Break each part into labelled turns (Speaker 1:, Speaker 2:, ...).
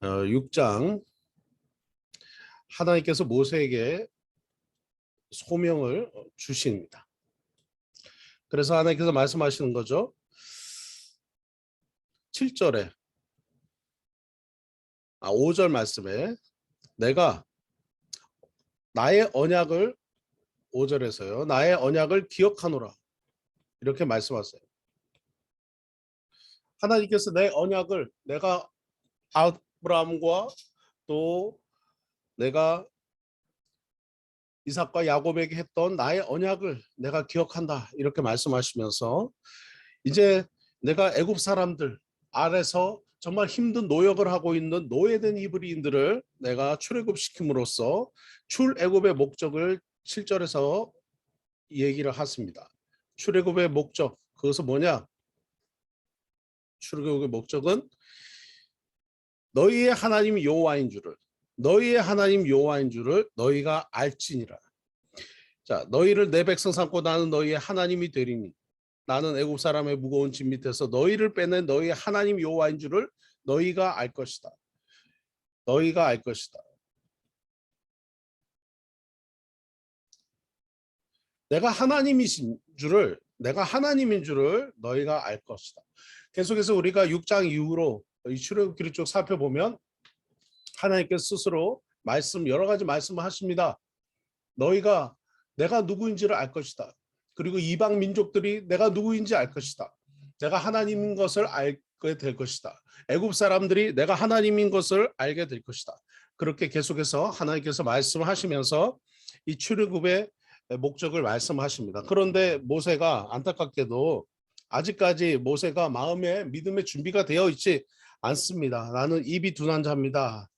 Speaker 1: 6장 하나님께서 모세에게 소명을 주십니다. 그래서 하나님께서 말씀하시는 거죠. 7절에 5절 말씀에 내가 나의 언약을 5절에서요. 나의 언약을 기억하노라. 이렇게 말씀하세요. 하나님께서 내 언약을 내가 아브라함과 또 내가 이삭과 야곱에게 했던 나의 언약을 내가 기억한다. 이렇게 말씀하시면서 이제 내가 애굽 사람들 아래서 정말 힘든 노역을 하고 있는 노예된 히브리인들을 내가 출애굽시킴으로써 출애굽의 목적을 7절에서 얘기를 하십니다. 출애굽의 목적, 그것은 뭐냐? 출애굽의 목적은 너희의 하나님 여호와인 줄을 너희가 알지니라. 자, 너희를 내 백성 삼고 나는 너희의 하나님이 되리니 나는 애굽 사람의 무거운 짐 밑에서 너희를 빼낸 너희의 하나님 여호와인 줄을 너희가 알 것이다. 너희가 알 것이다. 내가 하나님인 줄을 너희가 알 것이다. 계속해서 우리가 6장 이후로 이 출애굽기를 쭉 살펴보면 하나님께서 스스로 여러 가지 말씀을 하십니다. 너희가 내가 누구인지를 알 것이다. 그리고 이방 민족들이 내가 누구인지 알 것이다. 내가 하나님인 것을 알게 될 것이다. 애굽 사람들이 내가 하나님인 것을 알게 될 것이다. 그렇게 계속해서 하나님께서 말씀하시면서 이 출애굽의 목적을 말씀하십니다. 그런데 모세가 안타깝게도 아직까지 모세가 마음에 믿음의 준비가 되어 있지 않습니다. 나는 입이 둔한 자입니다.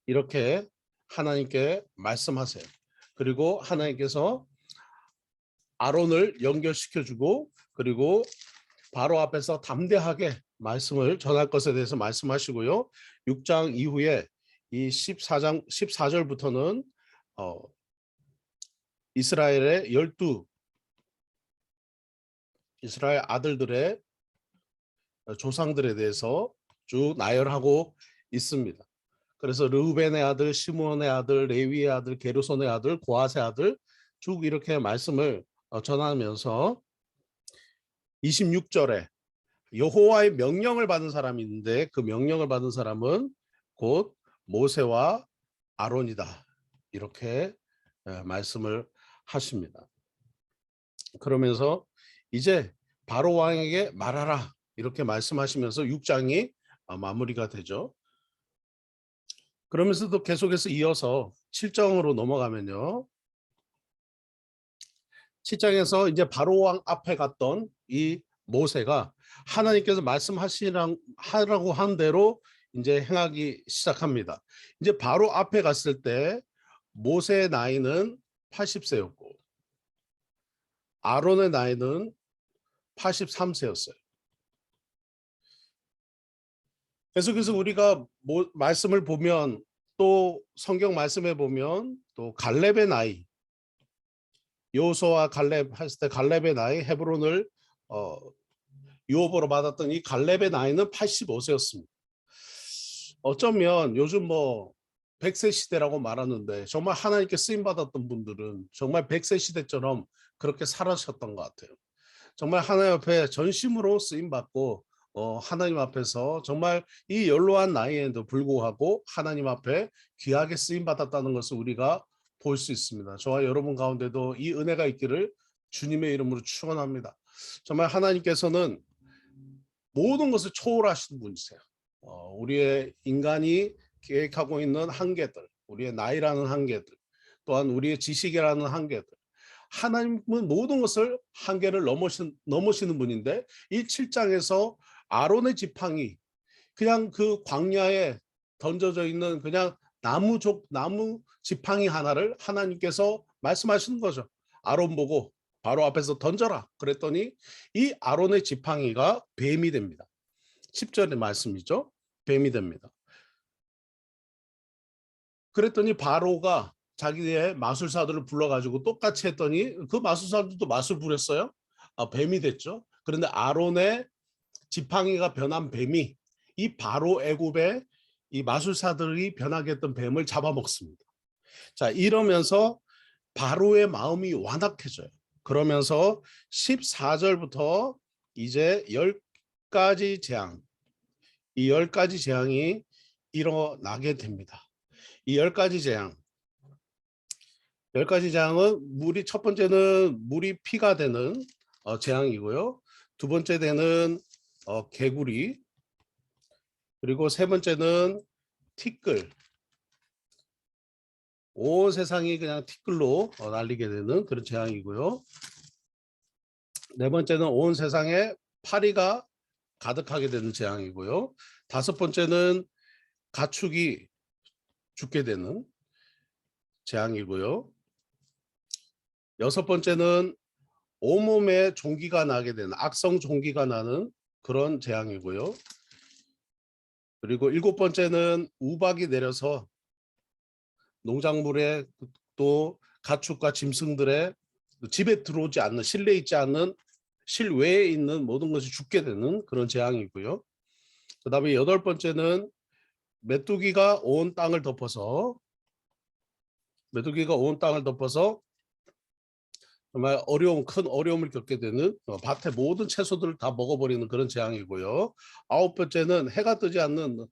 Speaker 1: 이렇게 하나님께 말씀하세요. 그리고 하나님께서 아론을 연결시켜주고 그리고 바로 앞에서 담대하게 말씀을 전할 것에 대해서 말씀하시고요. 6장 이후에 이 14절부터는 이스라엘의 12 이스라엘 아들들의 조상들에 대해서 쭉 나열하고 있습니다. 그래서 르우벤의 아들, 시므온의 아들, 레위의 아들, 게르손의 아들, 고핫의 아들 쭉 이렇게 말씀을 전하면서 26절에 여호와의 명령을 받은 사람이 있는데 그 명령을 받은 사람은 곧 모세와 아론이다. 이렇게 말씀을 하십니다. 그러면서 이제 바로 왕에게 말하라. 이렇게 말씀하시면서 6장이 마무리가 되죠. 그러면서도 계속해서 이어서 7장으로 넘어가면요. 7장에서 이제 바로 왕 앞에 갔던 이 모세가 하나님께서 말씀하시라고 한 대로 이제 행하기 시작합니다. 이제 바로 앞에 갔을 때 모세의 나이는 80세였고 아론의 나이는 83세였어요. 계속해서 우리가 말씀을 보면 또 성경 말씀에 보면 또 갈렙의 나이 여호수아와 갈렙 했을 때 갈렙의 나이 헤브론을 유업으로 받았던 이 갈렙의 나이는 85세였습니다. 어쩌면 요즘 100세 시대라고 말하는데 정말 하나님께 쓰임 받았던 분들은 정말 100세 시대처럼 그렇게 살아셨던 것 같아요. 정말 하나님 앞에 전심으로 쓰임 받고 하나님 앞에서 정말 이 연로한 나이에도 불구하고 하나님 앞에 귀하게 쓰임 받았다는 것을 우리가 볼 수 있습니다. 저와 여러분 가운데도 이 은혜가 있기를 주님의 이름으로 축원합니다. 정말 하나님께서는 모든 것을 초월하시는 분이세요. 우리의 인간이 계획하고 있는 한계들, 우리의 나이라는 한계들, 또한 우리의 지식이라는 한계들, 하나님은 모든 것을 한계를 넘으시는 분인데 이 7장에서 아론의 지팡이 그냥 그 광야에 던져져 있는 그냥 나무 지팡이 하나를 하나님께서 말씀하시는 거죠. 아론 보고 바로 앞에서 던져라 그랬더니 이 아론의 지팡이가 뱀이 됩니다. 10절의 말씀이죠. 뱀이 됩니다. 그랬더니 바로가 자기의 마술사들을 불러가지고 똑같이 했더니 그 마술사들도 마술 부렸어요. 뱀이 됐죠. 그런데 아론의 지팡이가 변한 뱀이 이 바로 애굽의 이 마술사들이 변하게 했던 뱀을 잡아먹습니다. 자, 이러면서 바로의 마음이 완악해져요. 그러면서 14절부터 이제 10가지 재앙, 이 10가지 재앙이 일어나게 됩니다. 이 10가지 재앙, 10가지 재앙은 첫 번째는 물이 피가 되는 재앙이고요. 두 번째 되는 개구리, 그리고 세 번째는 티끌, 온 세상이 그냥 티끌로 날리게 되는 그런 재앙이고요. 네 번째는 온 세상에 파리가 가득하게 되는 재앙이고요. 다섯 번째는 가축이 죽게 되는 재앙이고요. 여섯 번째는 온몸에 종기가 나게 되는, 악성 종기가 나는 그런 재앙이고요. 그리고 일곱 번째는 우박이 내려서 농작물에 또 가축과 짐승들의 집에 들어오지 않는, 실내에 있지 않는, 실외에 있는 모든 것이 죽게 되는 그런 재앙이고요. 그 다음에 여덟 번째는 메뚜기가 온 땅을 덮어서 정말 큰 어려움을 겪게 되는, 밭의 모든 채소들을 다 먹어버리는 그런 재앙이고요. 아홉 번째는 해가 뜨지 않는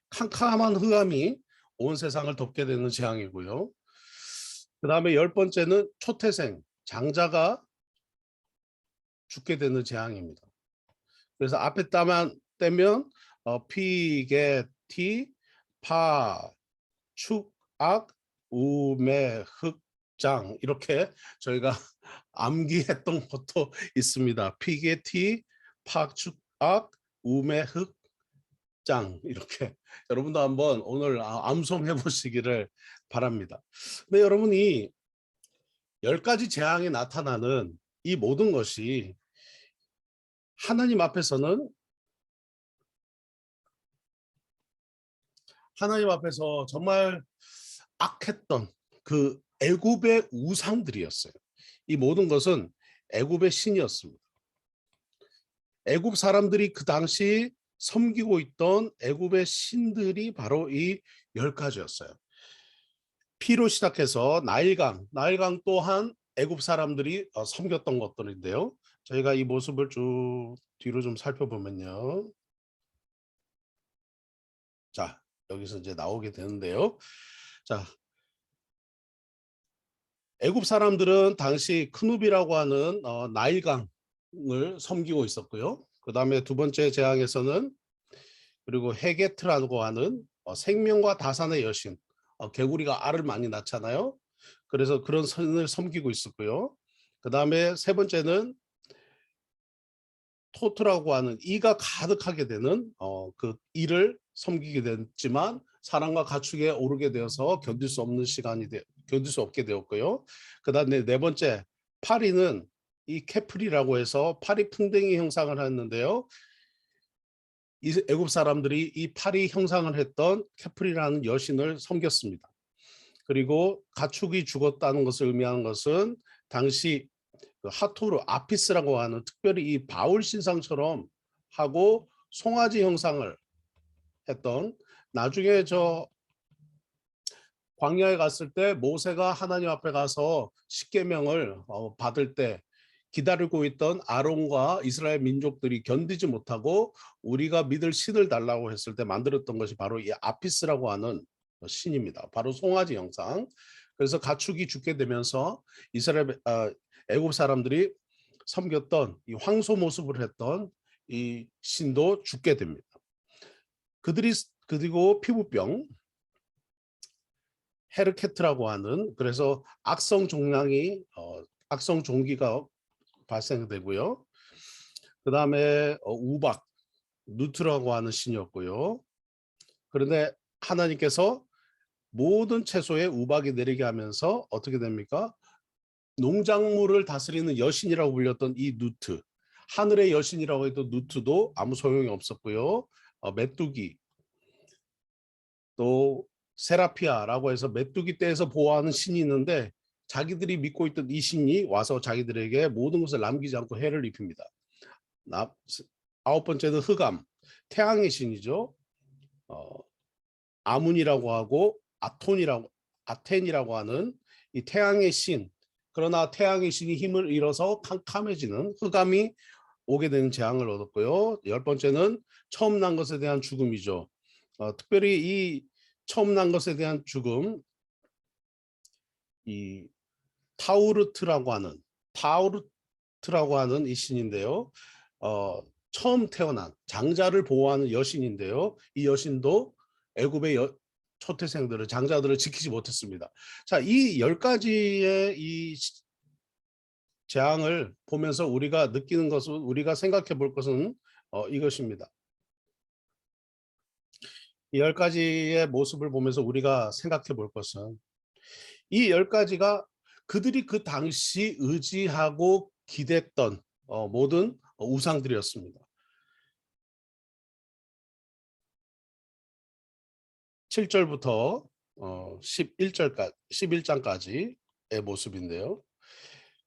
Speaker 1: 캄캄한 흑암이 온 세상을 덮게 되는 재앙이고요. 그 다음에 열 번째는 초태생, 장자가 죽게 되는 재앙입니다. 그래서 앞에 따만 떼면 피게티, 파, 축, 악, 우매, 흑장, 이렇게 저희가 암기했던 것도 있습니다. 피게티, 파, 축, 악, 우매, 흑장, 이렇게 여러분도 한번 오늘 암송해 보시기를 바랍니다. 근데 여러분이 10가지 재앙이 나타나는 이 모든 것이 하나님 앞에서 정말 악했던 그 애굽의 우상들이었어요. 이 모든 것은 애굽의 신이었습니다. 애굽 사람들이 그 당시 섬기고 있던 애굽의 신들이 바로 이 10가지였어요. 피로 시작해서 나일강 또한 애굽 사람들이 섬겼던 것들인데요. 저희가 이 모습을 쭉 뒤로 좀 살펴보면요. 자, 여기서 이제 나오게 되는데요. 자, 애굽 사람들은 당시 크누비라고 하는 나일강을 섬기고 있었고요. 그 다음에 두 번째 재앙에서는 그리고 헤게트라고 하는 생명과 다산의 여신, 개구리가 알을 많이 낳잖아요. 그래서 그런 선을 섬기고 있었고요. 그 다음에 세 번째는 토트라고 하는 이가 가득하게 되는 그 이를 섬기게 됐지만 사람과 가축에 오르게 되어서 견딜 수 없게 되었고요. 그다음에 네 번째 파리는 이 케프리라고 해서 파리 풍뎅이 형상을 했는데요. 이 애굽 사람들이 이 파리 형상을 했던 케프리라는 여신을 섬겼습니다. 그리고 가축이 죽었다는 것을 의미하는 것은 당시 그 하토르 아피스라고 하는 특별히 이 바울 신상처럼 하고 송아지 형상을 했던, 나중에 저 광야에 갔을 때 모세가 하나님 앞에 가서 십계명을 받을 때 기다리고 있던 아론과 이스라엘 민족들이 견디지 못하고 우리가 믿을 신을 달라고 했을 때 만들었던 것이 바로 이 아피스라고 하는 신입니다. 바로 송아지 형상. 그래서 가축이 죽게 되면서 애굽 사람들이 섬겼던 이 황소 모습을 했던 이 신도 죽게 됩니다. 그리고 피부병, 헤르케트라고 하는, 그래서 악성 종기가 발생되고요. 그 다음에 우박, 누트라고 하는 신이었고요. 그런데 하나님께서 모든 채소에 우박이 내리게 하면서 어떻게 됩니까? 농작물을 다스리는 여신이라고 불렸던 이 누트, 하늘의 여신이라고 해도 누트도 아무 소용이 없었고요. 메뚜기, 또 세라피아라고 해서 메뚜기 떼에서 보호하는 신이 있는데 자기들이 믿고 있던 이 신이 와서 자기들에게 모든 것을 남기지 않고 해를 입힙니다. 아홉 번째는 흑암, 태양의 신이죠. 아문이라고 하고 아텐이라고 하는 이 태양의 신. 그러나 태양의 신이 힘을 잃어서 캄캄해지는 흑암이 오게 되는 재앙을 얻었고요. 10번째는 처음 난 것에 대한 죽음이죠. 특별히 이 처음 난 것에 대한 죽음, 이 타우르트라고 하는 이 신인데요. 처음 태어난 장자를 보호하는 여신인데요. 이 여신도 애굽의 초태생들을 장자들을 지키지 못했습니다. 자, 이 10가지의 이 재앙을 보면서 우리가 느끼는 것은, 우리가 생각해 볼 것은 이것입니다. 이 10가지의 모습을 보면서 우리가 생각해 볼 것은, 이 10가지가 그들이 그 당시 의지하고 기댔던 모든 우상들이었습니다. 7절부터 11장까지의 모습인데요.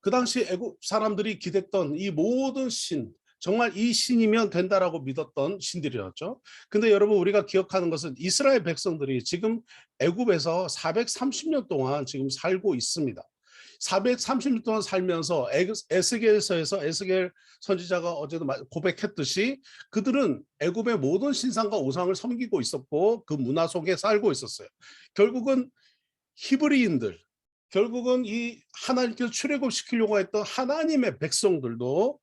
Speaker 1: 그 당시 애굽 사람들이 기댔던 이 모든 신, 정말 이 신이면 된다라고 믿었던 신들이었죠. 근데 여러분, 우리가 기억하는 것은 이스라엘 백성들이 지금 애굽에서 430년 동안 지금 살고 있습니다. 430년 동안 살면서 에스겔서에서 에스겔 선지자가 어제도 고백했듯이 그들은 애굽의 모든 신상과 우상을 섬기고 있었고 그 문화 속에 살고 있었어요. 결국은 히브리인들, 결국은 이 하나님께서 출애굽시키려고 했던 하나님의 백성들도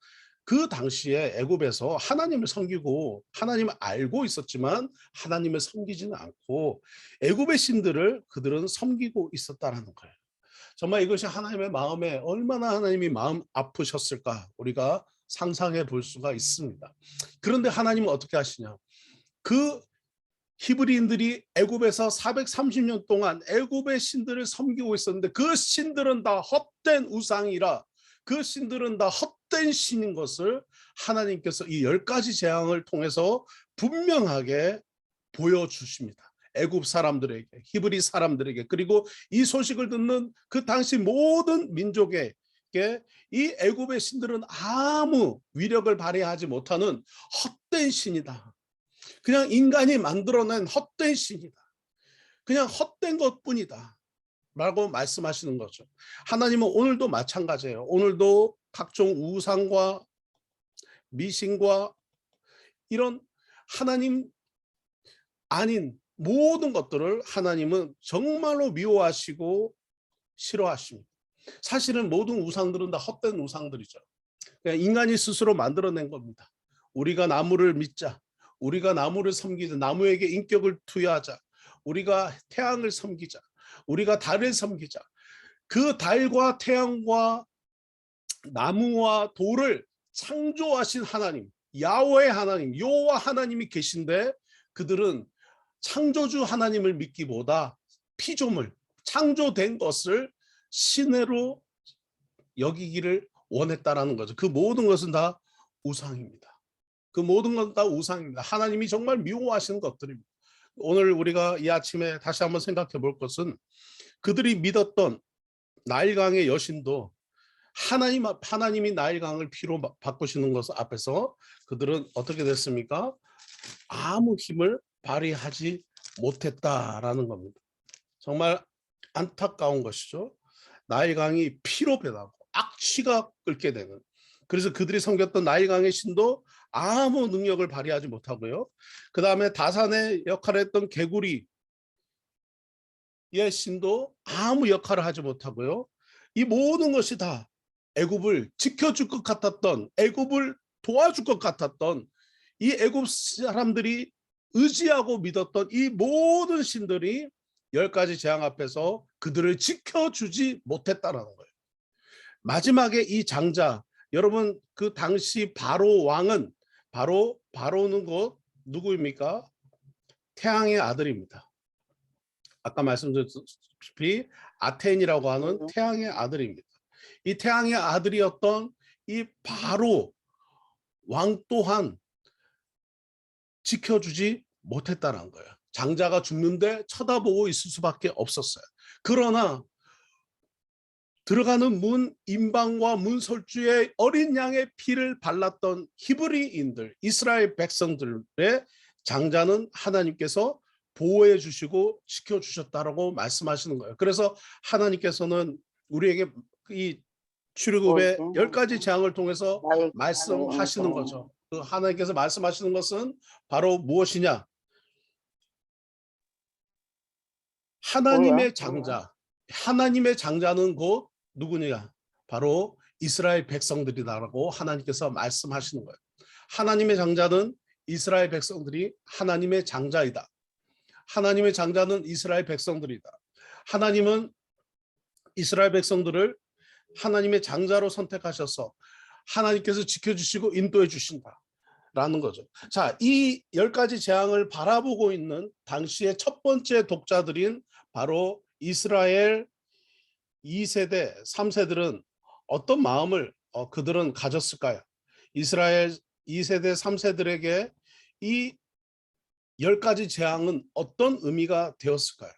Speaker 1: 그 당시에 애굽에서 하나님을 섬기고 하나님을 알고 있었지만 하나님을 섬기지는 않고 애굽의 신들을 그들은 섬기고 있었다라는 거예요. 정말 이것이 하나님의 마음에 얼마나 하나님이 마음 아프셨을까 우리가 상상해 볼 수가 있습니다. 그런데 하나님은 어떻게 하시냐? 그 히브리인들이 애굽에서 430년 동안 애굽의 신들을 섬기고 있었는데 그 신들은 다 헛된 우상이라, 그 신들은 다 헛된 신인 것을 하나님께서 이 10가지 재앙을 통해서 분명하게 보여주십니다. 애굽 사람들에게, 히브리 사람들에게, 그리고 이 소식을 듣는 그 당시 모든 민족에게 이 애굽의 신들은 아무 위력을 발휘하지 못하는 헛된 신이다. 그냥 인간이 만들어낸 헛된 신이다. 그냥 헛된 것뿐이다. 라고 말씀하시는 거죠. 하나님은 오늘도 마찬가지예요. 오늘도 각종 우상과 미신과 이런 하나님 아닌 모든 것들을 하나님은 정말로 미워하시고 싫어하십니다. 사실은 모든 우상들은 다 헛된 우상들이죠. 그냥 인간이 스스로 만들어낸 겁니다. 우리가 나무를 믿자, 우리가 나무를 섬기자, 나무에게 인격을 투여하자, 우리가 태양을 섬기자, 우리가 달을 섬기자. 그 달과 태양과 나무와 돌을 창조하신 하나님, 야훼 하나님, 여호와 하나님이 계신데 그들은 창조주 하나님을 믿기보다 피조물, 창조된 것을 신으로 여기기를 원했다라는 거죠. 그 모든 것은 다 우상입니다. 그 모든 건 다 우상입니다. 하나님이 정말 미워하시는 것들입니다. 오늘 우리가 이 아침에 다시 한번 생각해 볼 것은 그들이 믿었던 나일강의 여신도 하나님이 나일강을 피로 바꾸시는 것 앞에서 그들은 어떻게 됐습니까? 아무 힘을 발휘하지 못했다라는 겁니다. 정말 안타까운 것이죠. 나일강이 피로 변하고 악취가 끓게 되는, 그래서 그들이 섬겼던 나일강의 신도 아무 능력을 발휘하지 못하고요. 그 다음에 다산의 역할을 했던 개구리의 신도 아무 역할을 하지 못하고요. 이 모든 것이 다 애굽을 지켜줄 것 같았던, 애굽을 도와줄 것 같았던 이 애굽 사람들이 의지하고 믿었던 이 모든 신들이 10가지 재앙 앞에서 그들을 지켜주지 못했다라는 거예요. 마지막에 이 장자, 여러분 그 당시 바로 왕은 바로는 곧 누구입니까? 태양의 아들입니다. 아까 말씀드렸다시피 아텐이라고 하는 태양의 아들입니다. 이 태양의 아들이었던 이 바로 왕 또한 지켜주지 못했다는 거예요. 장자가 죽는데 쳐다보고 있을 수밖에 없었어요. 그러나 들어가는 문 임방과 문설주에 어린 양의 피를 발랐던 히브리인들, 이스라엘 백성들의 장자는 하나님께서 보호해 주시고 지켜 주셨다라고 말씀하시는 거예요. 그래서 하나님께서는 우리에게 이 출애굽의 10가지 재앙을 통해서 말씀하시는 거죠. 그 하나님께서 말씀하시는 것은 바로 무엇이냐? 하나님의 장자. 하나님의 장자는 곧 누구냐? 바로 이스라엘 백성들이다라고 하나님께서 말씀하시는 거예요. 하나님의 장자는 이스라엘 백성들이 하나님의 장자이다. 하나님의 장자는 이스라엘 백성들이다. 하나님은 이스라엘 백성들을 하나님의 장자로 선택하셔서 하나님께서 지켜주시고 인도해 주신다라는 거죠. 자, 이 10가지 재앙을 바라보고 있는 당시의 첫 번째 독자들인 바로 이스라엘 2세대, 3세들은 어떤 마음을 그들은 가졌을까요? 이스라엘 2세대, 3세들에게 이 10가지 재앙은 어떤 의미가 되었을까요?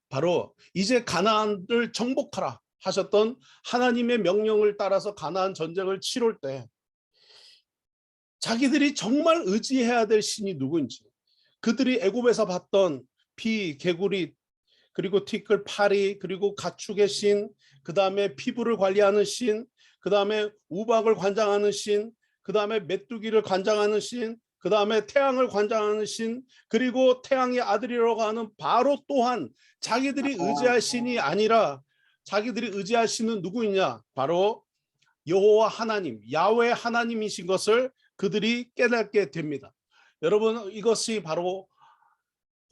Speaker 1: 바로 이제 가나안을 정복하라 하셨던 하나님의 명령을 따라서 가나안 전쟁을 치룰 때 자기들이 정말 의지해야 될 신이 누구인지, 그들이 애굽에서 봤던 피, 개구리, 그리고 티끌, 파리, 그리고 가축의 신, 그 다음에 피부를 관리하는 신, 그 다음에 우박을 관장하는 신, 그 다음에 메뚜기를 관장하는 신, 그 다음에 태양을 관장하는 신, 그리고 태양의 아들이라고 하는 바로 또한 자기들이 의지할 신이 아니라 자기들이 의지할 신은 누구이냐? 바로 여호와 하나님, 야훼 하나님이신 것을 그들이 깨닫게 됩니다. 여러분, 이것이 바로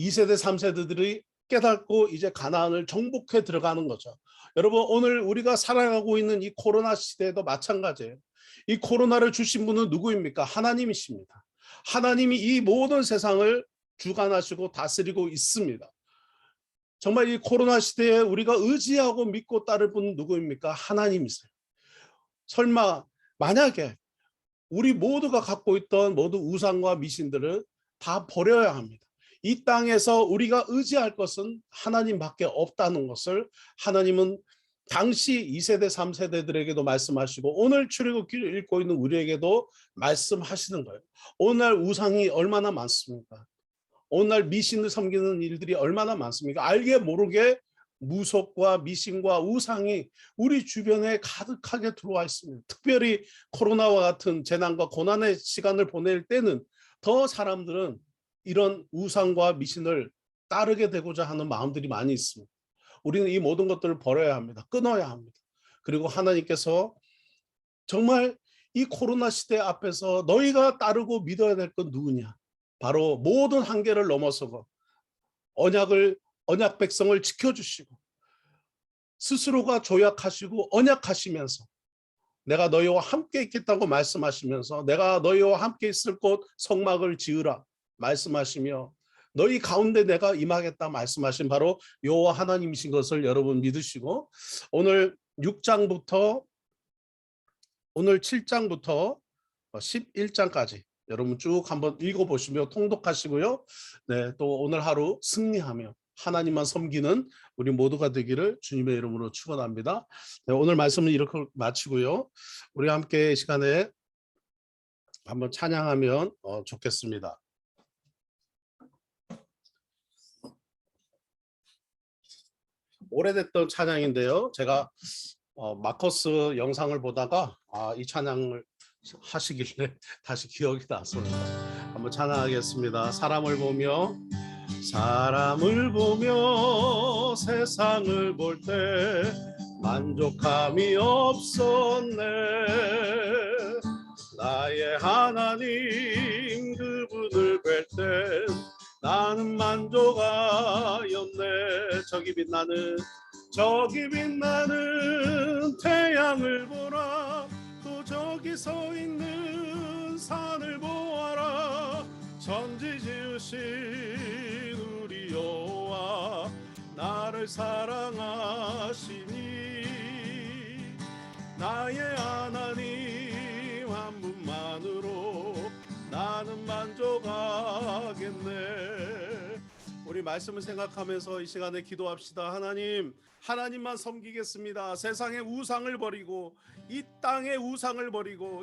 Speaker 1: 2세대, 3세대들이 깨닫고 이제 가나안을 정복해 들어가는 거죠. 여러분, 오늘 우리가 살아가고 있는 이 코로나 시대에도 마찬가지예요. 이 코로나를 주신 분은 누구입니까? 하나님이십니다. 하나님이 이 모든 세상을 주관하시고 다스리고 있습니다. 정말 이 코로나 시대에 우리가 의지하고 믿고 따를 분은 누구입니까? 하나님이세요. 설마 만약에 우리 모두가 갖고 있던 모든 우상과 미신들을 다 버려야 합니다. 이 땅에서 우리가 의지할 것은 하나님밖에 없다는 것을 하나님은 당시 2세대, 3세대들에게도 말씀하시고 오늘 출애굽기를 읽고 있는 우리에게도 말씀하시는 거예요. 오늘 우상이 얼마나 많습니까? 오늘 미신을 섬기는 일들이 얼마나 많습니까? 알게 모르게 무속과 미신과 우상이 우리 주변에 가득하게 들어와 있습니다. 특별히 코로나와 같은 재난과 고난의 시간을 보낼 때는 더 사람들은 이런 우상과 미신을 따르게 되고자 하는 마음들이 많이 있습니다. 우리는 이 모든 것들을 버려야 합니다. 끊어야 합니다. 그리고 하나님께서 정말 이 코로나 시대 앞에서 너희가 따르고 믿어야 될 건 누구냐? 바로 모든 한계를 넘어서고 언약 백성을 지켜주시고 스스로가 조약하시고 언약하시면서 내가 너희와 함께 있겠다고 말씀하시면서 내가 너희와 함께 있을 곳 성막을 지으라 말씀하시며 너희 가운데 내가 임하겠다 말씀하신 바로 여호와 하나님이신 것을 여러분 믿으시고 오늘 6장부터 오늘 7장부터 11장까지 여러분 쭉 한번 읽어보시며 통독하시고요. 네, 또 오늘 하루 승리하며 하나님만 섬기는 우리 모두가 되기를 주님의 이름으로 축원합니다. 네, 오늘 말씀은 이렇게 마치고요. 우리 함께 이 시간에 한번 찬양하면 좋겠습니다. 오래됐던 찬양인데요. 제가 마커스 영상을 보다가 이 찬양을 하시길래 다시 기억이 났습니다. 한번 찬양하겠습니다. 사람을 보며 세상을 볼 때 만족함이 없었네. 나의 하나님 그분을 뵐 때 나는 만족하였네. 저기 빛나는 태양을 보라. 또 저기 서 있는 산을 보아라. 천지 지으신 우리 여호와 나를 사랑하시니 나의 하나님 한 분만으로 나는 만족하겠네. 우리 말씀을 생각하면서 이 시간에 기도합시다. 하나님만 섬기겠습니다. 세상의 우상을 버리고 이 땅의 우상을 버리고